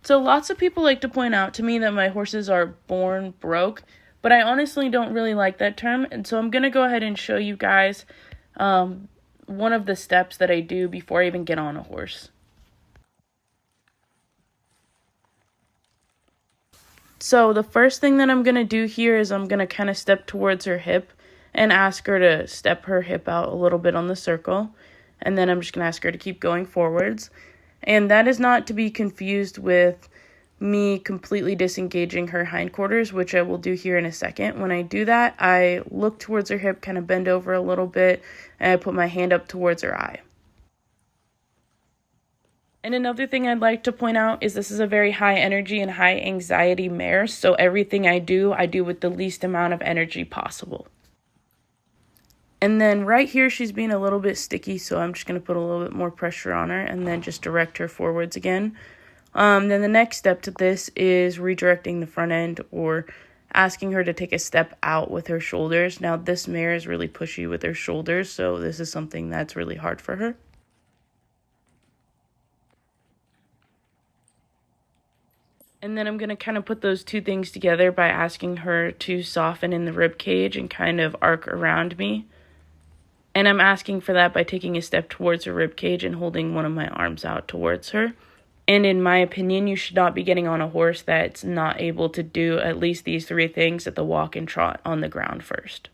So lots of people like to point out to me that my horses are born broke, but I honestly don't really like that term, and so I'm going to go ahead and show you guys one of the steps that I do before I even get on a horse. So the first thing that I'm going to do here is I'm going to kind of step towards her hip and ask her to step her hip out a little bit on the circle. And then I'm just going to ask her to keep going forwards. And that is not to be confused with me completely disengaging her hindquarters, which I will do here in a second. When I do that, I look towards her hip, kind of bend over a little bit, and I put my hand up towards her eye. And another thing I'd like to point out is this is a very high energy and high anxiety mare, so everything I do with the least amount of energy possible. And then right here, she's being a little bit sticky, so I'm just going to put a little bit more pressure on her and then just direct her forwards again. Then the next step to this is redirecting the front end or asking her to take a step out with her shoulders. Now, this mare is really pushy with her shoulders, so this is something that's really hard for her. And then I'm going to kind of put those two things together by asking her to soften in the rib cage and kind of arc around me. And I'm asking for that by taking a step towards her rib cage and holding one of my arms out towards her. And in my opinion, you should not be getting on a horse that's not able to do at least these three things at the walk and trot on the ground first.